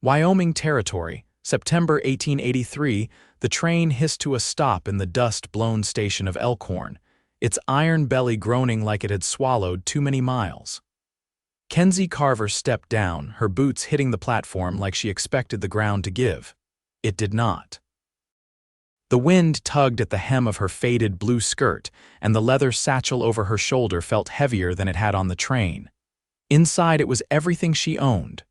Wyoming Territory, September 1883, the train hissed to a stop in the dust-blown station of Elkhorn, its iron belly groaning like it had swallowed too many miles. Kenzie Carver stepped down, her boots hitting the platform like she expected the ground to give. It did not. The wind tugged at the hem of her faded blue skirt, and the leather satchel over her shoulder felt heavier than it had on the train. Inside it was everything she owned.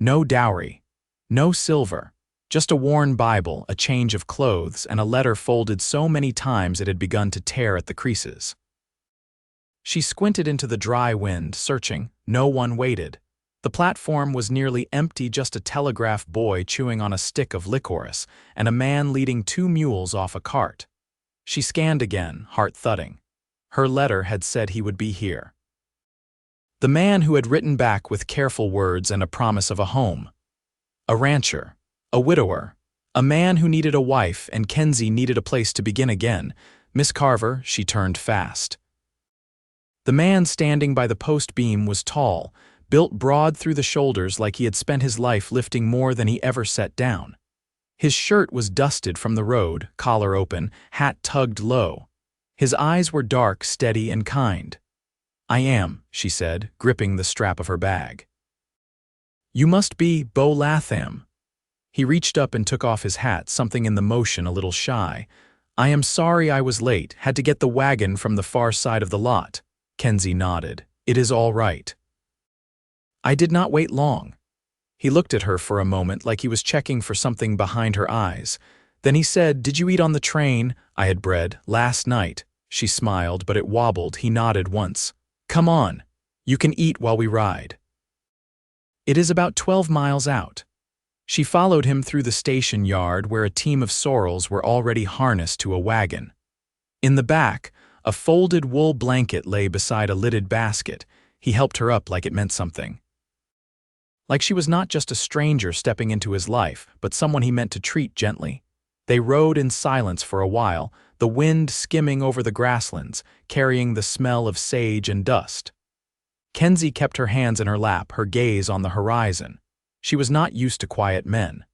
No dowry. No silver. Just a worn Bible, a change of clothes, and a letter folded so many times it had begun to tear at the creases. She squinted into the dry wind, searching. No one waited. The platform was nearly empty, just a telegraph boy chewing on a stick of licorice, and a man leading 2 mules off a cart. She scanned again, heart thudding. Her letter had said he would be here. The man who had written back with careful words and a promise of a home. A rancher, a widower, a man who needed a wife, and Kenzie needed a place to begin again. Miss Carver, she turned fast. The man standing by the post beam was tall, built broad through the shoulders like he had spent his life lifting more than he ever set down. His shirt was dusted from the road, collar open, hat tugged low. His eyes were dark, steady, and kind. "I am," she said, gripping the strap of her bag. "You must be Beau Latham." He reached up and took off his hat, something in the motion a little shy. "I am sorry I was late, had to get the wagon from the far side of the lot." Kenzie nodded. "It is all right." "I did not wait long." He looked at her for a moment like he was checking for something behind her eyes. Then he said, "Did you eat on the train I had bread last night?" She smiled, but it wobbled. He nodded once. "Come on. You can eat while we ride." "It is about 12 miles out." She followed him through the station yard where a team of sorrels were already harnessed to a wagon. In the back, a folded wool blanket lay beside a lidded basket. He helped her up like it meant something. Like she was not just a stranger stepping into his life, but someone he meant to treat gently. They rode in silence for a while, the wind skimming over the grasslands, carrying the smell of sage and dust. Kenzie kept her hands in her lap, her gaze on the horizon. She was not used to quiet men.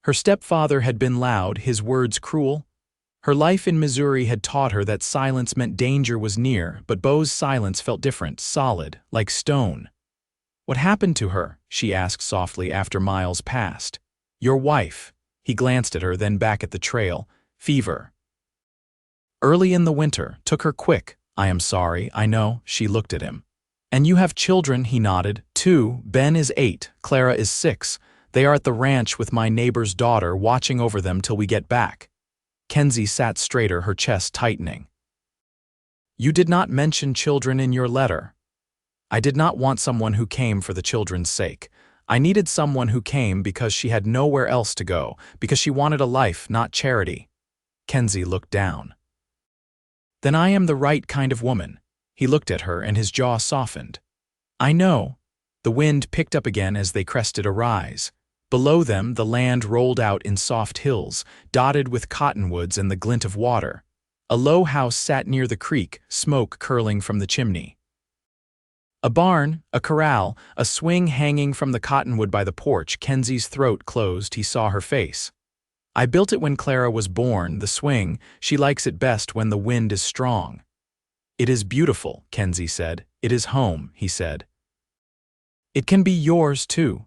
Her stepfather had been loud, his words cruel. Her life in Missouri had taught her that silence meant danger was near, but Beau's silence felt different, solid, like stone. "What happened to her?" she asked softly after miles passed. "Your wife." He glanced at her, then back at the trail. "Fever. Early in the winter, took her quick." "I am sorry, I know." She looked at him. "And you have children?" He nodded. "2. Ben is 8, Clara is 6. They are at the ranch with my neighbor's daughter, watching over them till we get back." Kenzie sat straighter, her chest tightening. "You did not mention children in your letter." "I did not want someone who came for the children's sake. I needed someone who came because she had nowhere else to go, because she wanted a life, not charity." Kenzie looked down. "Then I am the right kind of woman." He looked at her and his jaw softened. "I know." The wind picked up again as they crested a rise. Below them, the land rolled out in soft hills, dotted with cottonwoods and the glint of water. A low house sat near the creek, smoke curling from the chimney. A barn, a corral, a swing hanging from the cottonwood by the porch. Kenzie's throat closed. He saw her face. "I built it when Clara was born, the swing. She likes it best when the wind is strong." "It is beautiful," Kenzie said. "It is home," he said. "It can be yours, too."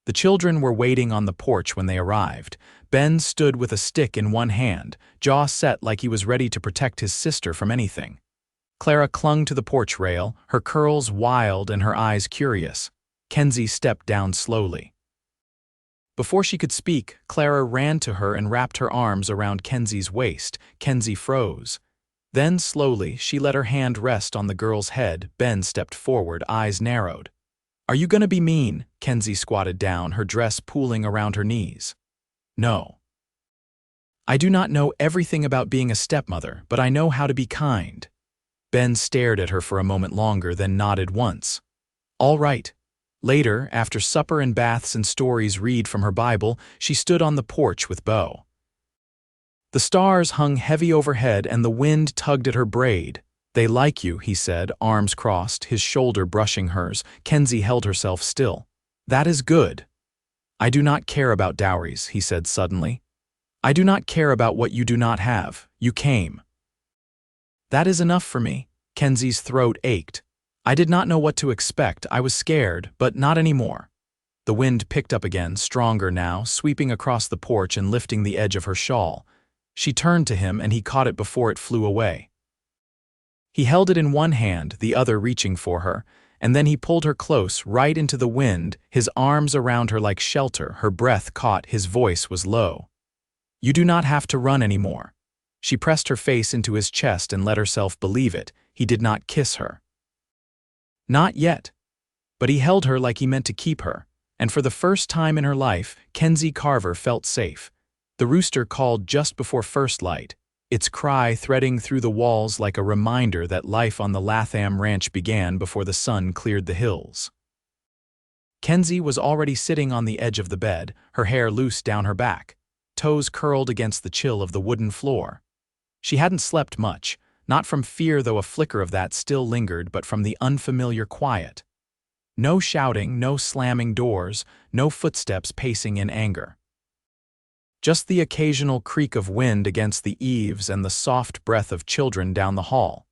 The children were waiting on the porch when they arrived. Ben stood with a stick in one hand, jaw set like he was ready to protect his sister from anything. Clara clung to the porch rail, her curls wild and her eyes curious. Kenzie stepped down slowly. Before she could speak, Clara ran to her and wrapped her arms around Kenzie's waist. Kenzie froze. Then, slowly, she let her hand rest on the girl's head. Ben stepped forward, eyes narrowed. "Are you gonna be mean?" Kenzie squatted down, her dress pooling around her knees. "No. I do not know everything about being a stepmother, but I know how to be kind." Ben stared at her for a moment longer, then nodded once. "All right." Later, after supper and baths and stories read from her Bible, she stood on the porch with Beau. The stars hung heavy overhead and the wind tugged at her braid. "They like you," he said, arms crossed, his shoulder brushing hers. Kenzie held herself still. "That is good." "I do not care about dowries," he said suddenly. "I do not care about what you do not have. You came." "That is enough for me." Kenzie's throat ached. "I did not know what to expect. I was scared, but not anymore." The wind picked up again, stronger now, sweeping across the porch and lifting the edge of her shawl. She turned to him and he caught it before it flew away. He held it in one hand, the other reaching for her, and then he pulled her close, right into the wind, his arms around her like shelter, her breath caught, his voice was low. "You do not have to run anymore." She pressed her face into his chest and let herself believe it. He did not kiss her. Not yet. But he held her like he meant to keep her, and for the first time in her life, Kenzie Carver felt safe. The rooster called just before first light, its cry threading through the walls like a reminder that life on the Latham ranch began before the sun cleared the hills. Kenzie was already sitting on the edge of the bed, her hair loose down her back, toes curled against the chill of the wooden floor. She hadn't slept much, not from fear though a flicker of that still lingered, but from the unfamiliar quiet. No shouting, no slamming doors, no footsteps pacing in anger. Just the occasional creak of wind against the eaves and the soft breath of children down the hall.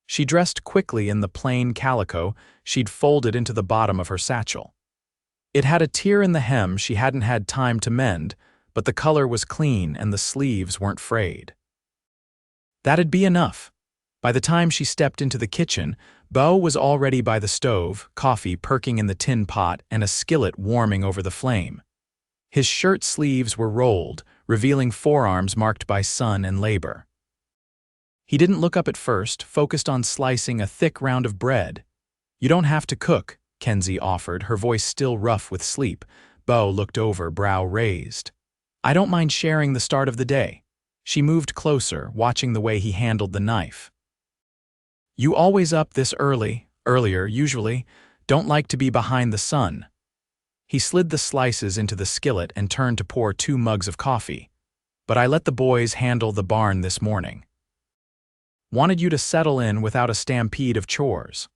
She dressed quickly in the plain calico she'd folded into the bottom of her satchel. It had a tear in the hem she hadn't had time to mend, but the color was clean and the sleeves weren't frayed. That'd be enough. By the time she stepped into the kitchen, Beau was already by the stove, coffee perking in the tin pot and a skillet warming over the flame. His shirt sleeves were rolled, revealing forearms marked by sun and labor. He didn't look up at first, focused on slicing a thick round of bread. "You don't have to cook," Kenzie offered, her voice still rough with sleep. Beau looked over, brow raised. "I don't mind sharing the start of the day." She moved closer, watching the way he handled the knife. "You always up this early, earlier usually, don't like to be behind the sun." He slid the slices into the skillet and turned to pour 2 mugs of coffee. "But I let the boys handle the barn this morning. Wanted you to settle in without a stampede of chores."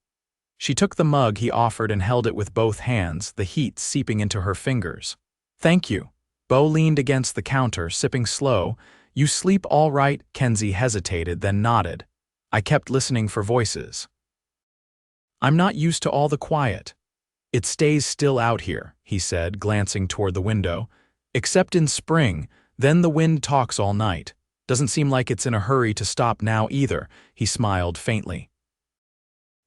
She took the mug he offered and held it with both hands, the heat seeping into her fingers. "Thank you." Beau leaned against the counter, sipping slow. "You sleep all right?" Kenzie hesitated, then nodded. "I kept listening for voices." "I'm not used to all the quiet." "It stays still out here," he said, glancing toward the window. "Except in spring, then the wind talks all night. Doesn't seem like it's in a hurry to stop now either," he smiled faintly.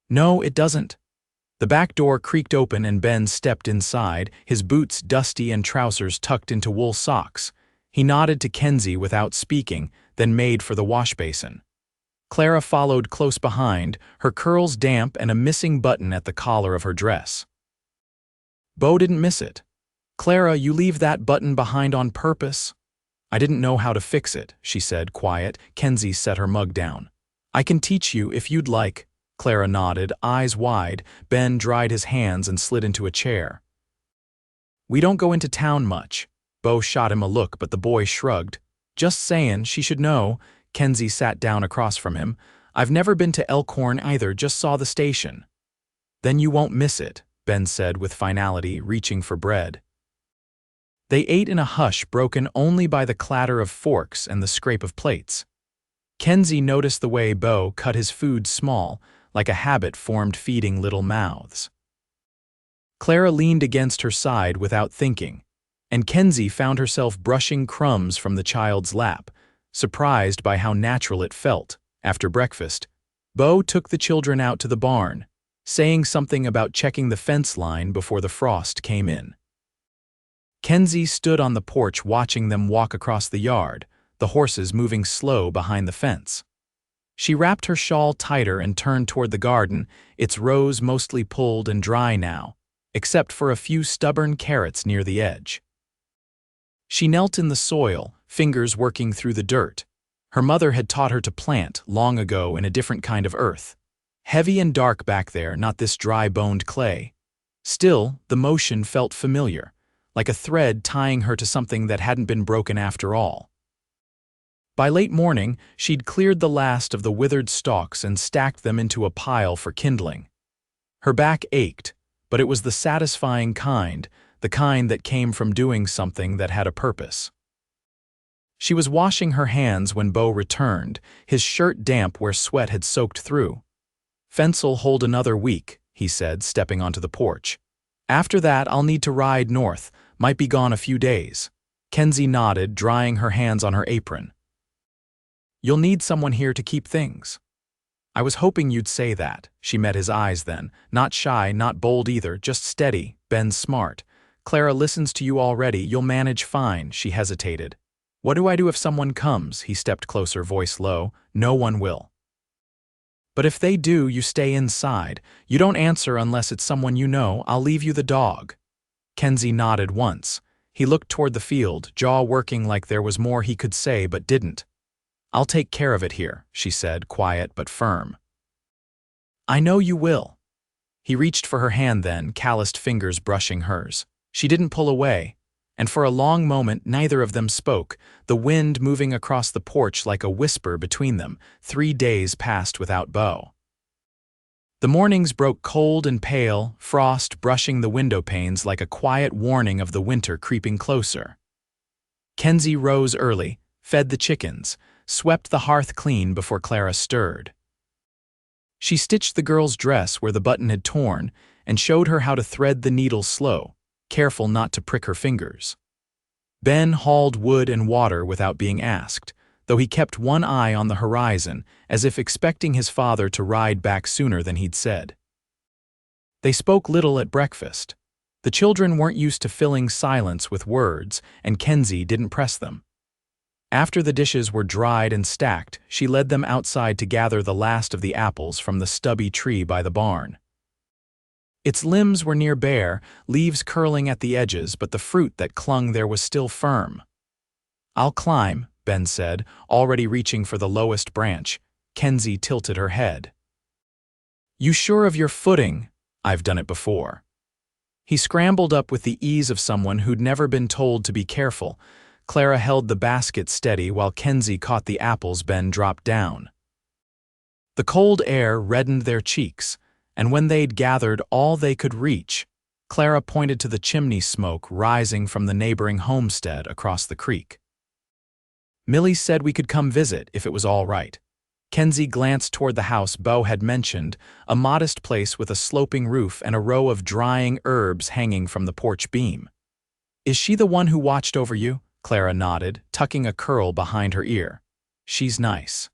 "No, it doesn't." The back door creaked open and Ben stepped inside, his boots dusty and trousers tucked into wool socks. He nodded to Kenzie without speaking, then made for the wash basin. Clara followed close behind, her curls damp and a missing button at the collar of her dress. Beau didn't miss it. "Clara, you leave that button behind on purpose?" "I didn't know how to fix it," she said, quiet. Kenzie set her mug down. "I can teach you if you'd like." Clara nodded, eyes wide. Ben dried his hands and slid into a chair. "We don't go into town much." Beau shot him a look, but the boy shrugged. "Just saying, she should know." Kenzie sat down across from him. "I've never been to Elkhorn either, just saw the station." "Then you won't miss it," Ben said with finality, reaching for bread. They ate in a hush broken only by the clatter of forks and the scrape of plates. Kenzie noticed the way Beau cut his food small, like a habit formed feeding little mouths. Clara leaned against her side without thinking, and Kenzie found herself brushing crumbs from the child's lap, surprised by how natural it felt. After breakfast, Beau took the children out to the barn, saying something about checking the fence line before the frost came in. Kenzie stood on the porch watching them walk across the yard, the horses moving slow behind the fence. She wrapped her shawl tighter and turned toward the garden, its rows mostly pulled and dry now, except for a few stubborn carrots near the edge. She knelt in the soil, fingers working through the dirt. Her mother had taught her to plant long ago in a different kind of earth. Heavy and dark back there, not this dry-boned clay. Still, the motion felt familiar, like a thread tying her to something that hadn't been broken after all. By late morning, she'd cleared the last of the withered stalks and stacked them into a pile for kindling. Her back ached, but it was the satisfying kind, the kind that came from doing something that had a purpose. She was washing her hands when Beau returned, his shirt damp where sweat had soaked through. "Fence'll hold another week," he said, stepping onto the porch. "After that, I'll need to ride north, might be gone a few days." Kenzie nodded, drying her hands on her apron. "You'll need someone here to keep things." "I was hoping you'd say that." She met his eyes then, not shy, not bold either, just steady. "Ben's smart. Clara listens to you already, you'll manage fine." She hesitated. "What do I do if someone comes?" He stepped closer, voice low. "No one will." "But if they do, you stay inside. You don't answer unless it's someone you know. I'll leave you the dog." Kenzie nodded once. He looked toward the field, jaw working like there was more he could say but didn't. "I'll take care of it here," she said, quiet but firm. "I know you will." He reached for her hand then, calloused fingers brushing hers. She didn't pull away, and for a long moment neither of them spoke, the wind moving across the porch like a whisper between them. 3 days passed without Beau. The mornings broke cold and pale, frost brushing the window panes like a quiet warning of the winter creeping closer. Kenzie rose early, fed the chickens, swept the hearth clean before Clara stirred. She stitched the girl's dress where the button had torn and showed her how to thread the needle slow, careful not to prick her fingers. Ben hauled wood and water without being asked, though he kept one eye on the horizon, as if expecting his father to ride back sooner than he'd said. They spoke little at breakfast. The children weren't used to filling silence with words, and Kenzie didn't press them. After the dishes were dried and stacked, she led them outside to gather the last of the apples from the stubby tree by the barn. Its limbs were near bare, leaves curling at the edges, but the fruit that clung there was still firm. "I'll climb," Ben said, already reaching for the lowest branch. Kenzie tilted her head. "You sure of your footing?" "I've done it before." He scrambled up with the ease of someone who'd never been told to be careful. Clara held the basket steady while Kenzie caught the apples Ben dropped down. The cold air reddened their cheeks, and when they'd gathered all they could reach, Clara pointed to the chimney smoke rising from the neighboring homestead across the creek. "Millie said we could come visit if it was all right." Kenzie glanced toward the house Beau had mentioned, a modest place with a sloping roof and a row of drying herbs hanging from the porch beam. "Is she the one who watched over you?" Clara nodded, tucking a curl behind her ear. "She's nice.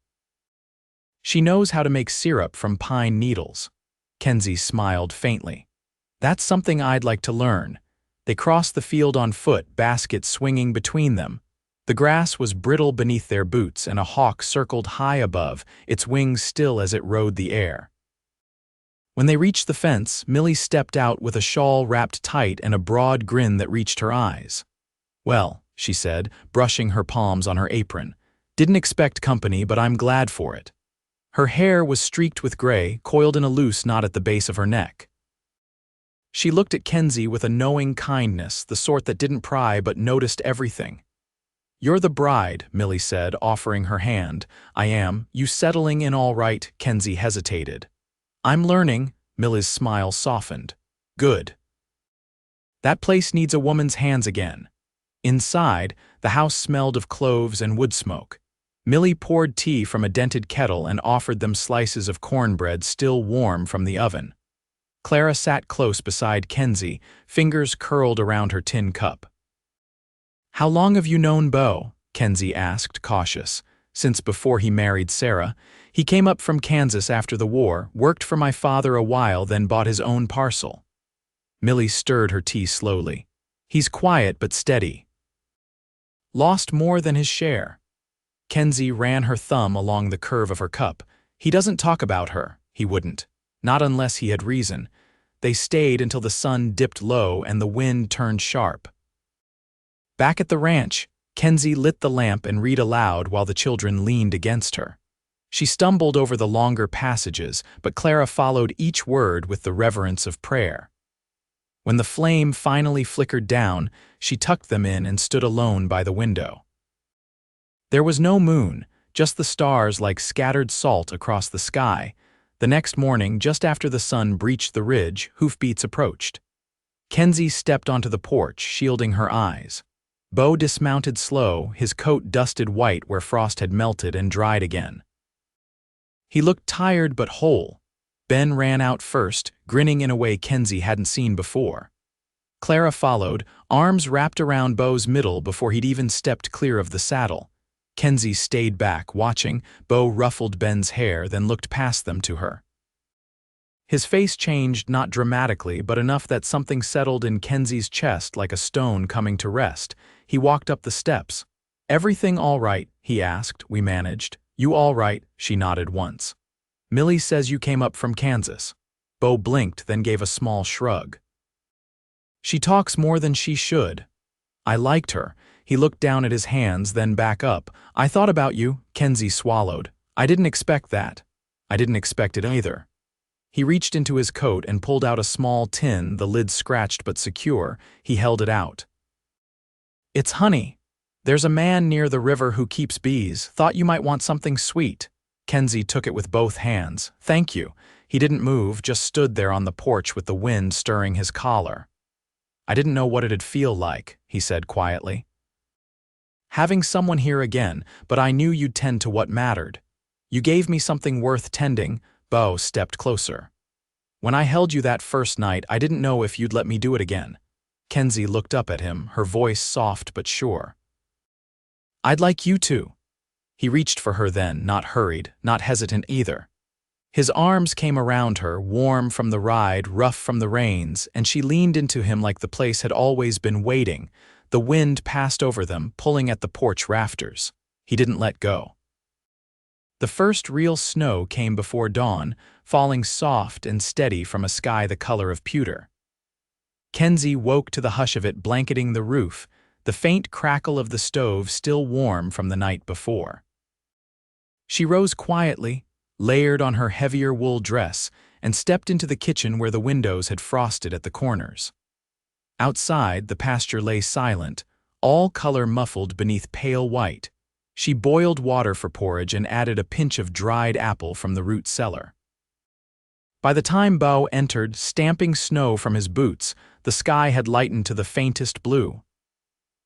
She knows how to make syrup from pine needles." Kenzie smiled faintly. "That's something I'd like to learn." They crossed the field on foot, basket swinging between them. The grass was brittle beneath their boots, and a hawk circled high above, its wings still as it rode the air. When they reached the fence, Millie stepped out with a shawl wrapped tight and a broad grin that reached her eyes. "Well," she said, brushing her palms on her apron. "Didn't expect company, but I'm glad for it." Her hair was streaked with gray, coiled in a loose knot at the base of her neck. She looked at Kenzie with a knowing kindness, the sort that didn't pry but noticed everything. "You're the bride," Millie said, offering her hand. "I am. You settling in all right?" Kenzie hesitated. "I'm learning." Millie's smile softened. "Good. That place needs a woman's hands again." Inside, the house smelled of cloves and wood smoke. Millie poured tea from a dented kettle and offered them slices of cornbread still warm from the oven. Clara sat close beside Kenzie, fingers curled around her tin cup. "How long have you known Beau?" Kenzie asked, cautious. "Since before he married Sarah. He came up from Kansas after the war, worked for my father a while, then bought his own parcel." Millie stirred her tea slowly. "He's quiet but steady. Lost more than his share." Kenzie ran her thumb along the curve of her cup. "He doesn't talk about her. He wouldn't. Not unless he had reason." They stayed until the sun dipped low and the wind turned sharp. Back at the ranch, Kenzie lit the lamp and read aloud while the children leaned against her. She stumbled over the longer passages, but Clara followed each word with the reverence of prayer. When the flame finally flickered down, she tucked them in and stood alone by the window. There was no moon, just the stars like scattered salt across the sky. The next morning, just after the sun breached the ridge, hoofbeats approached. Kenzie stepped onto the porch, shielding her eyes. Beau dismounted slow, his coat dusted white where frost had melted and dried again. He looked tired but whole. Ben ran out first, grinning in a way Kenzie hadn't seen before. Clara followed, arms wrapped around Beau's middle before he'd even stepped clear of the saddle. Kenzie stayed back, watching. Beau ruffled Ben's hair, then looked past them to her. His face changed, not dramatically, but enough that something settled in Kenzie's chest like a stone coming to rest. He walked up the steps. "Everything all right?" he asked. "We managed." "You all right?" She nodded once. "Millie says you came up from Kansas." Beau blinked, then gave a small shrug. "She talks more than she should." "I liked her." He looked down at his hands, then back up. "I thought about you." Kenzie swallowed. "I didn't expect that." "I didn't expect it either." He reached into his coat and pulled out a small tin, the lid scratched but secure. He held it out. "It's honey. There's a man near the river who keeps bees. Thought you might want something sweet." Kenzie took it with both hands. "Thank you." He didn't move, just stood there on the porch with the wind stirring his collar. "I didn't know what it'd feel like," he said quietly. "Having someone here again, but I knew you'd tend to what mattered. You gave me something worth tending." Beau stepped closer. "When I held you that first night, I didn't know if you'd let me do it again." Kenzie looked up at him, her voice soft but sure. "I'd like you to." He reached for her then, not hurried, not hesitant either. His arms came around her, warm from the ride, rough from the reins, and she leaned into him like the place had always been waiting. The wind passed over them, pulling at the porch rafters. He didn't let go. The first real snow came before dawn, falling soft and steady from a sky the color of pewter. Kenzie woke to the hush of it blanketing the roof, the faint crackle of the stove still warm from the night before. She rose quietly, layered on her heavier wool dress, and stepped into the kitchen where the windows had frosted at the corners. Outside, the pasture lay silent, all color muffled beneath pale white. She boiled water for porridge and added a pinch of dried apple from the root cellar. By the time Beau entered, stamping snow from his boots, the sky had lightened to the faintest blue.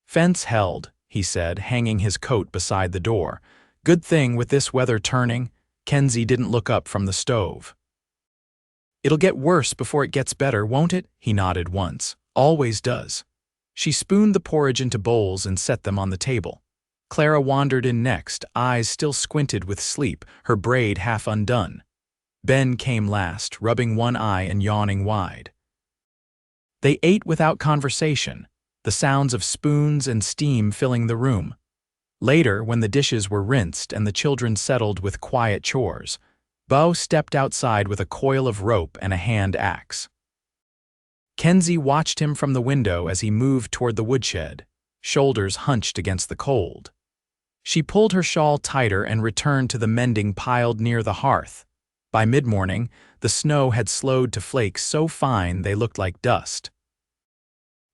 "Fence held," he said, hanging his coat beside the door. "Good thing with this weather turning." Kenzie didn't look up from the stove. "It'll get worse before it gets better, won't it?" He nodded once. "Always does." She spooned the porridge into bowls and set them on the table. Clara wandered in next, eyes still squinted with sleep, her braid half undone. Ben came last, rubbing one eye and yawning wide. They ate without conversation, the sounds of spoons and steam filling the room. Later, when the dishes were rinsed and the children settled with quiet chores, Beau stepped outside with a coil of rope and a hand axe. Kenzie watched him from the window as he moved toward the woodshed, shoulders hunched against the cold. She pulled her shawl tighter and returned to the mending piled near the hearth. By mid-morning, the snow had slowed to flakes so fine they looked like dust.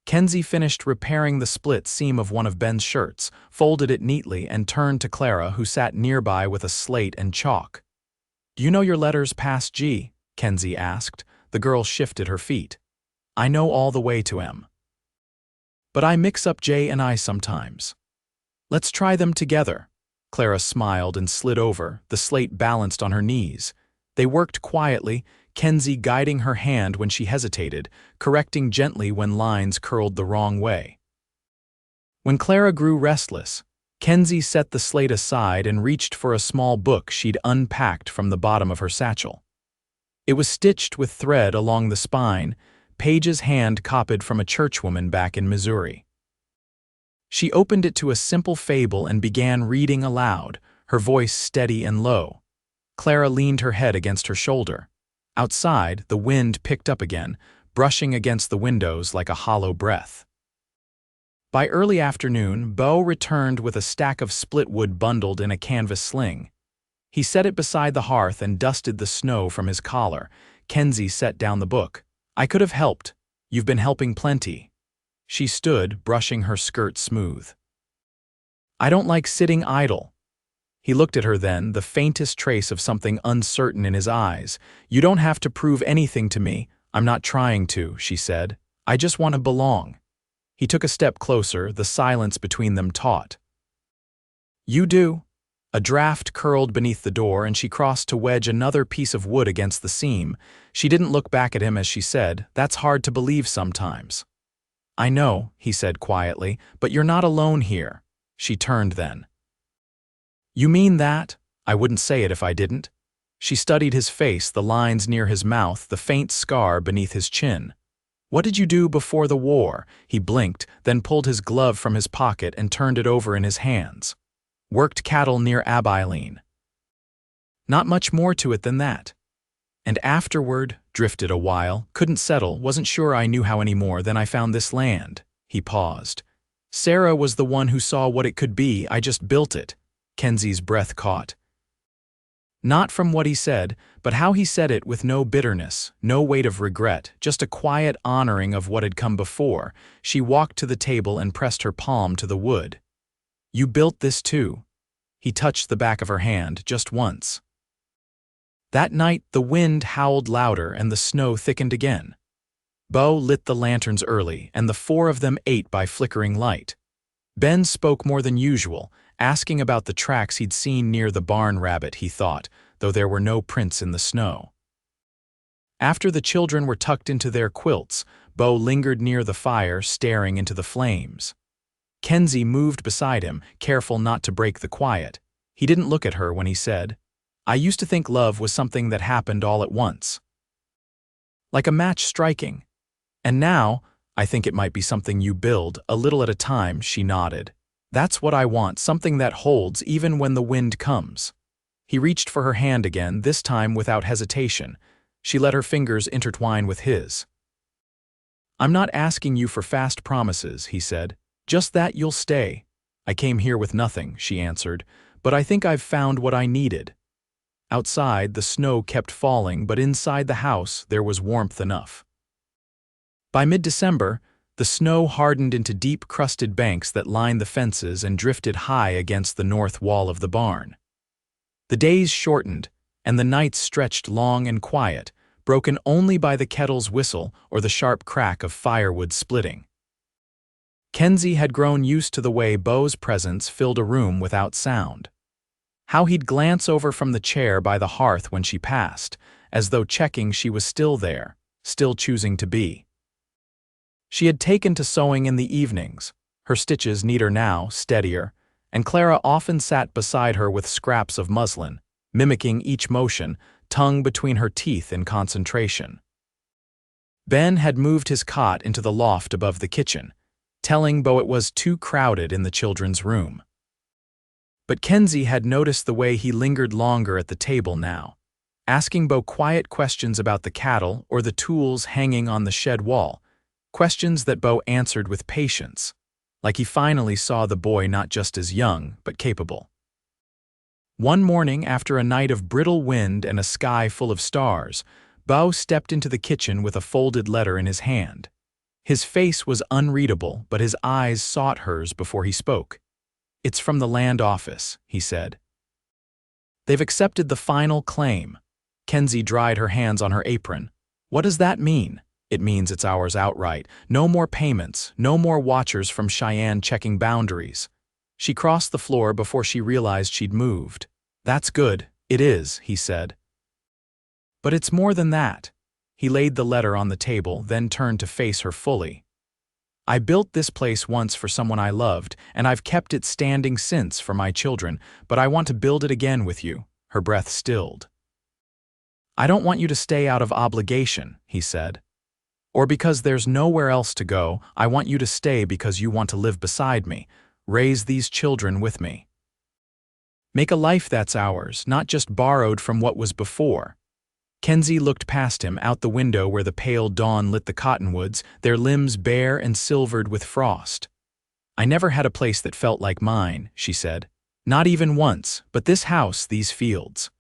Kenzie finished repairing the split seam of one of Ben's shirts, folded it neatly, and turned to Clara, who sat nearby with a slate and chalk. "Do you know your letters past G?" Kenzie asked. The girl shifted her feet. "I know all the way to M. But I mix up J and I sometimes." "Let's try them together." Clara smiled and slid over, the slate balanced on her knees. They worked quietly, Kenzie guiding her hand when she hesitated, correcting gently when lines curled the wrong way. When Clara grew restless, Kenzie set the slate aside and reached for a small book she'd unpacked from the bottom of her satchel. It was stitched with thread along the spine, pages hand-copied from a churchwoman back in Missouri. She opened it to a simple fable and began reading aloud, her voice steady and low. Clara leaned her head against her shoulder. Outside, the wind picked up again, brushing against the windows like a hollow breath. By early afternoon, Beau returned with a stack of split wood bundled in a canvas sling. He set it beside the hearth and dusted the snow from his collar. Kenzie set down the book. "I could have helped. You've been helping plenty." She stood, brushing her skirt smooth. "I don't like sitting idle." He looked at her then, the faintest trace of something uncertain in his eyes. "You don't have to prove anything to me. I'm not trying to," she said. I just want to belong." He took a step closer, the silence between them taut. "You do." A draft curled beneath the door, and she crossed to wedge another piece of wood against the seam. She didn't look back at him as she said, "That's hard to believe sometimes." "I know," he said quietly, "but you're not alone here." She turned then. "You mean that?" "I wouldn't say it if I didn't." She studied his face, the lines near his mouth, the faint scar beneath his chin. "What did you do before the war?" He blinked, then pulled his glove from his pocket and turned it over in his hands. "Worked cattle near Abilene." "Not much more to it than that." "And afterward, drifted a while, couldn't settle, wasn't sure I knew how anymore, then I found this land." He paused. "Sarah was the one who saw what it could be, I just built it." Kenzie's breath caught. Not from what he said, but how he said it, with no bitterness, no weight of regret, just a quiet honoring of what had come before. She walked to the table and pressed her palm to the wood. "You built this too." He touched the back of her hand, just once. That night the wind howled louder and the snow thickened again. Beau lit the lanterns early, and the four of them ate by flickering light. Ben spoke more than usual, asking about the tracks he'd seen near the barn rabbit, he thought, though there were no prints in the snow. After the children were tucked into their quilts, Beau lingered near the fire, staring into the flames. Kenzie moved beside him, careful not to break the quiet. He didn't look at her when he said, "I used to think love was something that happened all at once. Like a match striking. And now, I think it might be something you build, a little at a time." She nodded. "That's what I want, something that holds even when the wind comes." He reached for her hand again, this time without hesitation. She let her fingers intertwine with his. "I'm not asking you for fast promises," he said. "Just that you'll stay." "I came here with nothing," she answered, "but I think I've found what I needed." Outside, the snow kept falling, but inside the house there was warmth enough. By mid-December, the snow hardened into deep crusted banks that lined the fences and drifted high against the north wall of the barn. The days shortened, and the nights stretched long and quiet, broken only by the kettle's whistle or the sharp crack of firewood splitting. Kenzie had grown used to the way Beau's presence filled a room without sound. How he'd glance over from the chair by the hearth when she passed, as though checking she was still there, still choosing to be. She had taken to sewing in the evenings, her stitches neater now, steadier, and Clara often sat beside her with scraps of muslin, mimicking each motion, tongue between her teeth in concentration. Ben had moved his cot into the loft above the kitchen, telling Beau it was too crowded in the children's room. But Kenzie had noticed the way he lingered longer at the table now, asking Beau quiet questions about the cattle or the tools hanging on the shed wall, questions that Beau answered with patience, like he finally saw the boy not just as young, but capable. One morning, after a night of brittle wind and a sky full of stars, Beau stepped into the kitchen with a folded letter in his hand. His face was unreadable, but his eyes sought hers before he spoke. "It's from the land office," he said. "They've accepted the final claim." Kenzie dried her hands on her apron. "What does that mean?" "It means it's ours outright. No more payments, no more watchers from Cheyenne checking boundaries." She crossed the floor before she realized she'd moved. "That's good. It is," he said. "But it's more than that." He laid the letter on the table, then turned to face her fully. "I built this place once for someone I loved, and I've kept it standing since for my children, but I want to build it again with you." Her breath stilled. "I don't want you to stay out of obligation," he said. "Or because there's nowhere else to go. I want you to stay because you want to live beside me, raise these children with me. Make a life that's ours, not just borrowed from what was before." Kenzie looked past him, out the window where the pale dawn lit the cottonwoods, their limbs bare and silvered with frost. "I never had a place that felt like mine," she said. "Not even once, but this house, these fields.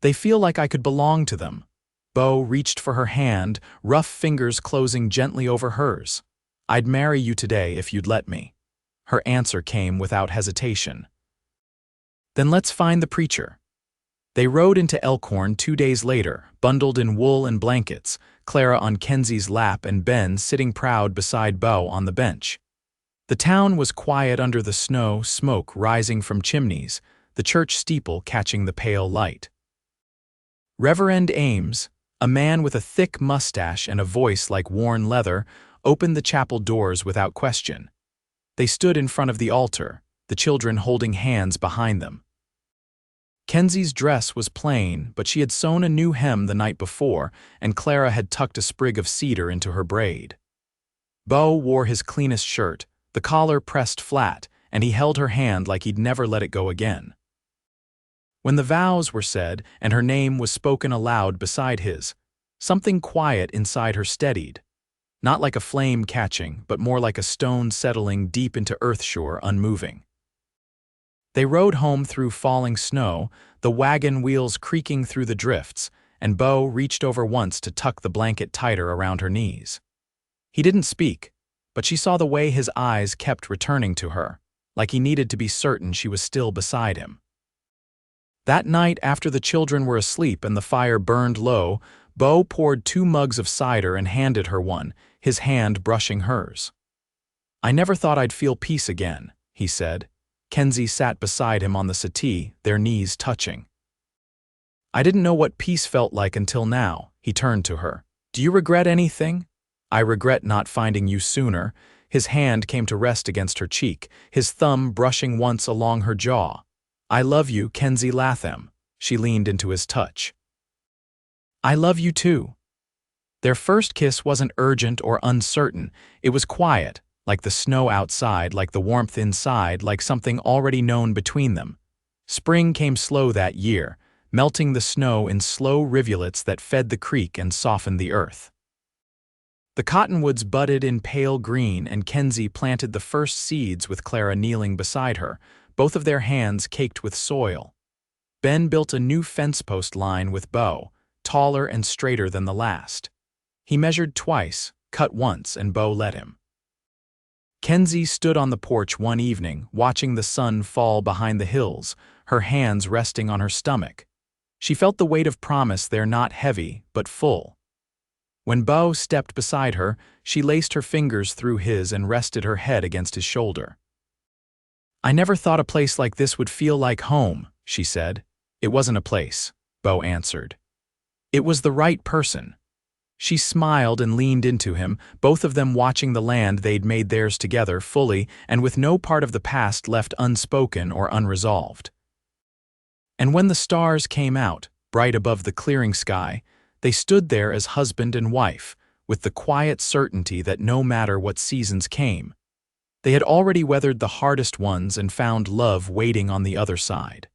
They feel like I could belong to them." Beau reached for her hand, rough fingers closing gently over hers. "I'd marry you today if you'd let me." Her answer came without hesitation. "Then let's find the preacher." They rode into Elkhorn 2 days later, bundled in wool and blankets, Clara on Kenzie's lap and Ben sitting proud beside Beau on the bench. The town was quiet under the snow, smoke rising from chimneys, the church steeple catching the pale light. Reverend Ames, a man with a thick mustache and a voice like worn leather, opened the chapel doors without question. They stood in front of the altar, the children holding hands behind them. Kenzie's dress was plain, but she had sewn a new hem the night before, and Clara had tucked a sprig of cedar into her braid. Beau wore his cleanest shirt, the collar pressed flat, and he held her hand like he'd never let it go again. When the vows were said and her name was spoken aloud beside his, something quiet inside her steadied, not like a flame catching, but more like a stone settling deep into earthshore unmoving. They rode home through falling snow, the wagon wheels creaking through the drifts, and Beau reached over once to tuck the blanket tighter around her knees. He didn't speak, but she saw the way his eyes kept returning to her, like he needed to be certain she was still beside him. That night, after the children were asleep and the fire burned low, Beau poured 2 mugs of cider and handed her one, his hand brushing hers. "I never thought I'd feel peace again," he said. Kenzie sat beside him on the settee, their knees touching. "I didn't know what peace felt like until now," he turned to her. "Do you regret anything?" "I regret not finding you sooner." His hand came to rest against her cheek, his thumb brushing once along her jaw. "I love you, Kenzie Latham." She leaned into his touch. "I love you too." Their first kiss wasn't urgent or uncertain, it was quiet, like the snow outside, like the warmth inside, like something already known between them. Spring came slow that year, melting the snow in slow rivulets that fed the creek and softened the earth. The cottonwoods budded in pale green, and Kenzie planted the first seeds with Clara kneeling beside her, both of their hands caked with soil. Ben built a new fence post line with Beau, taller and straighter than the last. He measured twice, cut once, and Beau let him. Kenzie stood on the porch one evening, watching the sun fall behind the hills, her hands resting on her stomach. She felt the weight of promise there, not heavy, but full. When Beau stepped beside her, she laced her fingers through his and rested her head against his shoulder. "I never thought a place like this would feel like home," she said. "It wasn't a place," Beau answered. "It was the right person." She smiled and leaned into him, both of them watching the land they'd made theirs together fully and with no part of the past left unspoken or unresolved. And when the stars came out, bright above the clearing sky, they stood there as husband and wife, with the quiet certainty that no matter what seasons came, they had already weathered the hardest ones and found love waiting on the other side.